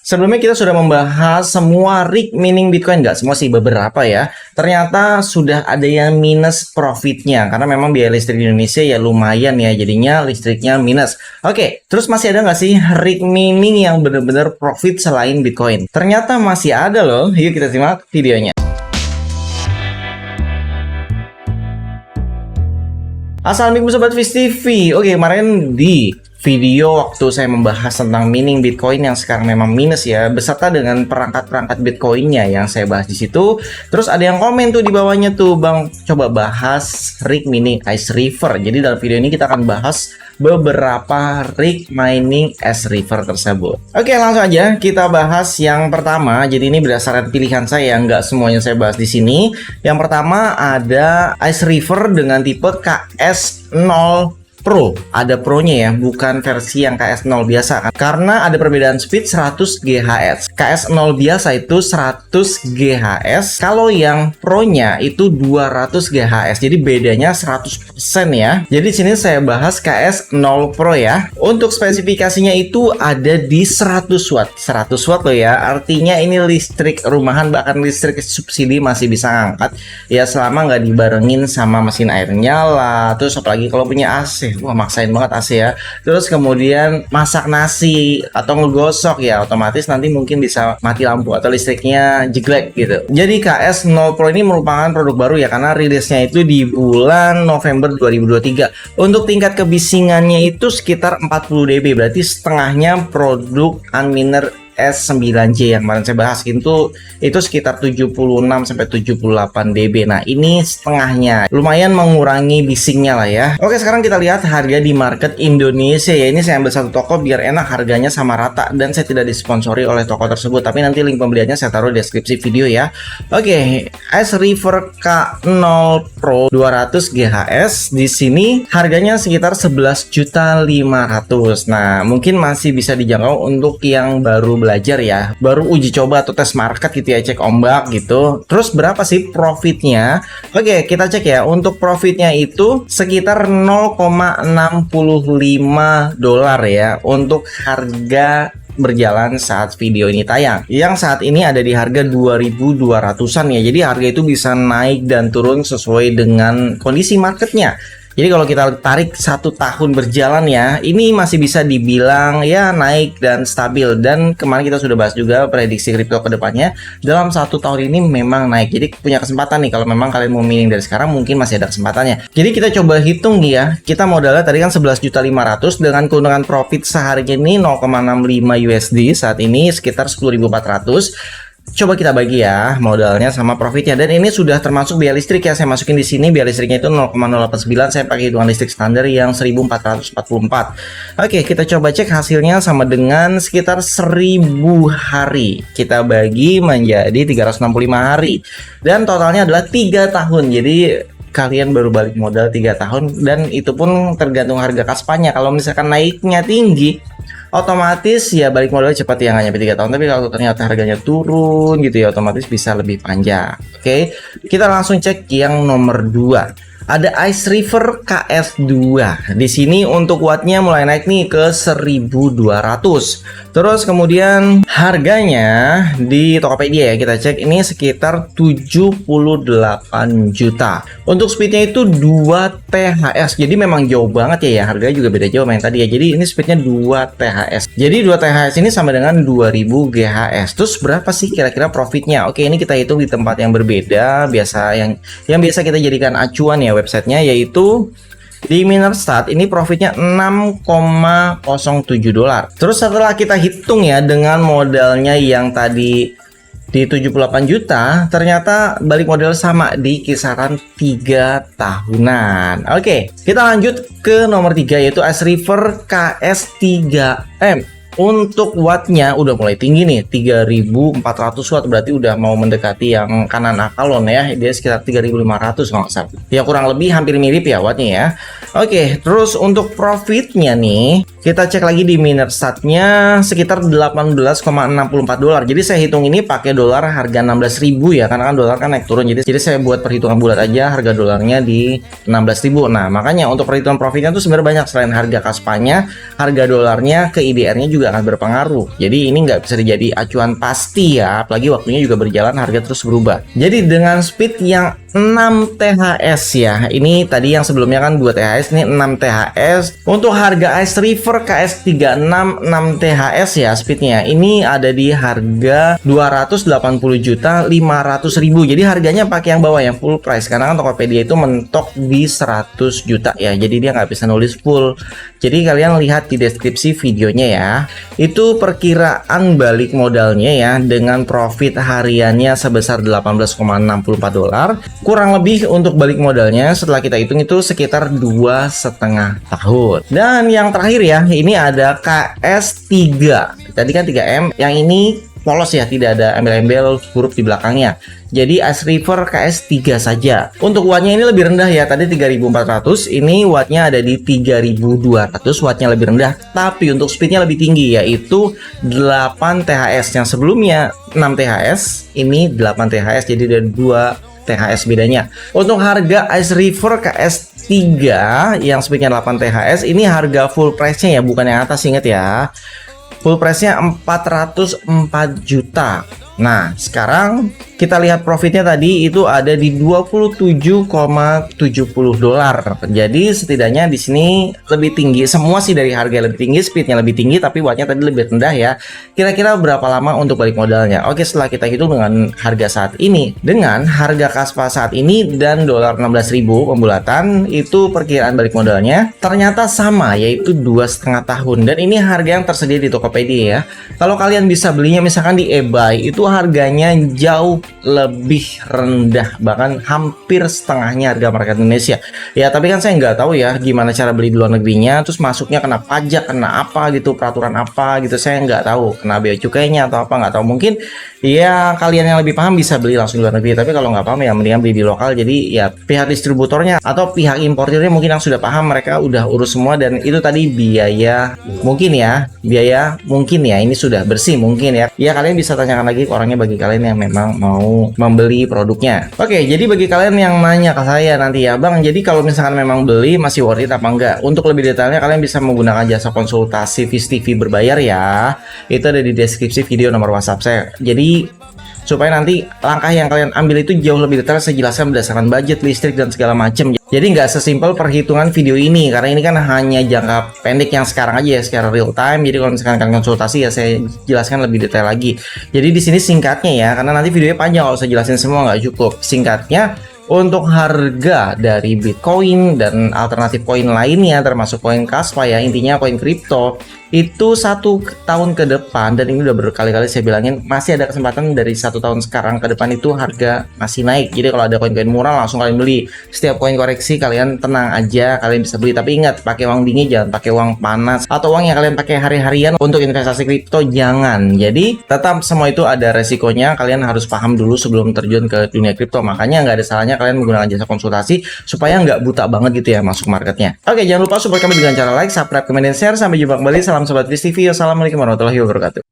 Sebelumnya kita sudah membahas semua rig mining Bitcoin, nggak semua sih, beberapa ya. Ternyata sudah ada yang minus profitnya karena memang biaya listrik di Indonesia ya lumayan ya, jadinya listriknya minus. Oke, terus masih ada nggak sih rig mining yang benar-benar profit selain Bitcoin? Ternyata masih ada loh. Yuk kita simak videonya. Assalamualaikum Sobat Fish TV. Oke, kemarin di video waktu saya membahas tentang mining Bitcoin yang sekarang memang minus ya, beserta dengan perangkat-perangkat Bitcoinnya yang saya bahas di situ. Terus ada yang komen tuh di bawahnya tuh, Bang, coba bahas rig mining Ice River. Jadi dalam video ini kita akan bahas beberapa rig mining Ice River tersebut. Oke, langsung aja kita bahas yang pertama. Jadi ini berdasarkan pilihan saya, nggak semuanya saya bahas di sini. Yang pertama ada Ice River dengan tipe KS0 Pro, ada Pro-nya ya, bukan versi yang KS0 biasa kan. Karena ada perbedaan speed 100 GHz. KS0 biasa itu 100 GHz, kalau yang Pro-nya itu 200 GHz. Jadi bedanya 100% ya. Jadi sini saya bahas KS0 Pro ya. Untuk spesifikasinya itu ada di 100 watt. 100 watt loh ya. Artinya ini listrik rumahan, bahkan listrik subsidi masih bisa ngangkat ya, selama nggak dibarengin sama mesin air nyala. Terus apalagi kalau punya AC, wah maksain banget AC ya. Terus kemudian masak nasi atau ngegosok ya, otomatis nanti mungkin bisa mati lampu atau listriknya jeglek gitu. Jadi KS0 Pro ini merupakan produk baru ya, karena rilisnya itu di bulan November 2023. Untuk tingkat kebisingannya itu sekitar 40 dB, berarti setengahnya produk Unminer S9J yang kemarin saya bahas itu sekitar 76 sampai 78 dB. Nah, ini setengahnya. Lumayan mengurangi bisingnya lah ya. Oke, sekarang kita lihat harga di market Indonesia ya. Ini saya ambil satu toko biar enak harganya sama rata, dan saya tidak disponsori oleh toko tersebut, tapi nanti link pembeliannya saya taruh di deskripsi video ya. Oke, Ice River K0 Pro 200 GHz di sini harganya sekitar 11.500.000. Nah, mungkin masih bisa dijangkau untuk yang baru belajar ya, baru uji coba atau tes market gitu ya, cek ombak gitu. Terus berapa sih profitnya? Oke, kita cek ya. Untuk profitnya itu sekitar 0,65 dolar ya untuk harga berjalan saat video ini tayang, yang saat ini ada di harga 2.200-an ya. Jadi harga itu bisa naik dan turun sesuai dengan kondisi marketnya. Jadi kalau kita tarik 1 tahun berjalan ya, ini masih bisa dibilang ya naik dan stabil. Dan kemarin kita sudah bahas juga prediksi kripto ke depannya dalam 1 tahun ini memang naik. Jadi punya kesempatan nih, kalau memang kalian mau mining dari sekarang mungkin masih ada kesempatannya. Jadi kita coba hitung nih ya, kita modalnya tadi kan 11.500.000 dengan keuntungan profit sehari ini 0,65 USD, saat ini sekitar 10.400. Coba kita bagi ya modalnya sama profitnya, dan ini sudah termasuk biaya listrik ya. Saya masukin di sini biaya listriknya itu 0,089. Saya pakai hitungan listrik standar yang 1444. Oke, kita coba cek hasilnya sama dengan sekitar 1000 hari. Kita bagi menjadi 365 hari dan totalnya adalah 3 tahun. Jadi kalian baru balik modal 3 tahun, dan itu pun tergantung harga kaspannya. Kalau misalkan naiknya tinggi, otomatis ya balik modal cepat ya, nggak nyampe 3 tahun. Tapi kalau ternyata harganya turun gitu ya, otomatis bisa lebih panjang. Oke, kita langsung cek yang nomor 2. Ada Ice River KS2. Di sini untuk wattnya mulai naik nih ke 1200. Terus kemudian harganya di Tokopedia ya, kita cek ini sekitar 78 juta. Untuk speednya itu 2 THS. Jadi memang jauh banget ya, harganya juga beda jauh sama yang tadi ya. Jadi ini speednya 2 THS. Jadi 2 THS ini sama dengan 2000 GHz. Terus berapa sih kira-kira profitnya? Oke, ini kita hitung di tempat yang berbeda. Yang biasa kita jadikan acuan ya websitenya, yaitu di Minerstat. Ini profitnya 6,07 dolar. Terus setelah kita hitung ya dengan modalnya yang tadi di 78 juta, ternyata balik modal sama di kisaran 3 tahunan. Oke, kita lanjut ke nomor 3, yaitu Ice River KS3M. Untuk wattnya udah mulai tinggi nih, 3400 watt, berarti udah mau mendekati yang kanan Avalon ya. Dia sekitar 3500 kalau nggak salah. Ya kurang lebih hampir mirip ya wattnya ya. Oke, terus untuk profitnya nih, Kita cek lagi di Minerstat-nya sekitar 18,64 dolar. Jadi saya hitung ini pakai dolar harga 16.000 ya, karena kan dolar kan naik turun. Jadi saya buat perhitungan bulat aja, harga dolarnya di 16.000. Nah, makanya untuk perhitungan profitnya tuh sebenarnya banyak. Selain harga kaspanya, harga dolarnya ke IDR-nya juga akan berpengaruh. Jadi ini nggak bisa dijadi acuan pasti ya, apalagi waktunya juga berjalan, harga terus berubah. Jadi dengan speed yang 6 THS ya, ini tadi yang sebelumnya kan 2 THS, ini 6 THS. Untuk harga Ice River KS36 6 THS ya speednya, ini ada di harga 280.500.000. Jadi harganya pakai yang bawah, yang full price, karena kan Tokopedia itu mentok di 100 juta ya, jadi dia nggak bisa nulis full. Jadi kalian lihat di deskripsi videonya ya, itu perkiraan balik modalnya ya, dengan profit hariannya sebesar 18,64 dolar. Kurang lebih untuk balik modalnya setelah kita hitung itu sekitar 2,5 tahun. Dan yang terakhir ya, ini ada KS3. Tadi kan 3M, yang ini polos ya, tidak ada embel-embel huruf di belakangnya. Jadi Ice River KS3 saja. Untuk wattnya ini lebih rendah ya, tadi 3400, ini wattnya ada di 3200, wattnya lebih rendah. Tapi untuk speednya lebih tinggi, yaitu 8 THS. Yang sebelumnya 6 THS, ini 8 THS, jadi ada 2 THS bedanya. Untuk harga Ice River KS3 yang speednya 8 THS, ini harga full price-nya ya, bukan yang atas, ingat ya. Full price-nya 404 juta. Nah, sekarang kita lihat profitnya tadi itu ada di 27,70 dolar. Jadi setidaknya di sini lebih tinggi. Semua sih dari harga lebih tinggi, speednya lebih tinggi, tapi wattnya tadi lebih rendah ya. Kira-kira berapa lama untuk balik modalnya? Oke, setelah kita hitung dengan harga saat ini, dengan harga Kaspa saat ini dan dolar 16.000 pembulatan, itu perkiraan balik modalnya ternyata sama, yaitu 2,5 tahun. Dan ini harga yang tersedia di Tokopedia ya. Kalau kalian bisa belinya misalkan di eBay, itu harganya jauh lebih rendah, bahkan hampir setengahnya harga market Indonesia ya. Tapi kan saya nggak tahu ya gimana cara beli di luar negerinya, terus masuknya kena pajak, kena apa gitu, peraturan apa gitu, saya nggak tahu, kena bea cukainya atau apa, nggak tahu. Mungkin ya kalian yang lebih paham bisa beli langsung di luar negeri, tapi kalau nggak paham ya mendingan beli di lokal. Jadi ya pihak distributornya atau pihak importirnya mungkin yang sudah paham, mereka udah urus semua. Dan itu tadi biaya mungkin ya, ini sudah bersih mungkin ya. Ya kalian bisa tanyakan lagi ke orangnya, bagi kalian yang memang mau membeli produknya. Oke, jadi bagi kalian yang nanya ke saya nanti ya, Bang, jadi kalau misalkan memang beli masih worth it apa enggak? Untuk lebih detailnya kalian bisa menggunakan jasa konsultasi Fish TV berbayar ya. Itu ada di deskripsi video nomor WhatsApp saya. Jadi supaya nanti langkah yang kalian ambil itu jauh lebih detail, saya jelaskan berdasarkan budget, listrik, dan segala macam. Jadi nggak sesimpel perhitungan video ini, karena ini kan hanya jangka pendek yang sekarang aja ya, secara real time. Jadi kalau misalkan kalian konsultasi ya saya jelaskan lebih detail lagi. Jadi di sini singkatnya ya, karena nanti videonya panjang kalau saya jelasin semua nggak cukup. Singkatnya, untuk harga dari Bitcoin dan alternatif koin lainnya termasuk koin Kaspa ya, intinya koin kripto, itu 1 tahun ke depan, dan ini udah berkali-kali saya bilangin, masih ada kesempatan dari 1 tahun sekarang ke depan itu harga masih naik. Jadi kalau ada koin-koin murah langsung kalian beli. Setiap koin koreksi kalian tenang aja, kalian bisa beli. Tapi ingat, pakai uang dingin, jangan pakai uang panas atau uang yang kalian pakai hari-harian untuk investasi kripto, jangan. Jadi tetap semua itu ada resikonya, kalian harus paham dulu sebelum terjun ke dunia kripto. Makanya nggak ada salahnya kalian menggunakan jasa konsultasi supaya nggak buta banget gitu ya masuk marketnya. Oke, jangan lupa support kami dengan cara like, subscribe, comment, dan share. Sampai jumpa kembali. Salam Sobat Fish TV. Wassalamualaikum warahmatullahi wabarakatuh.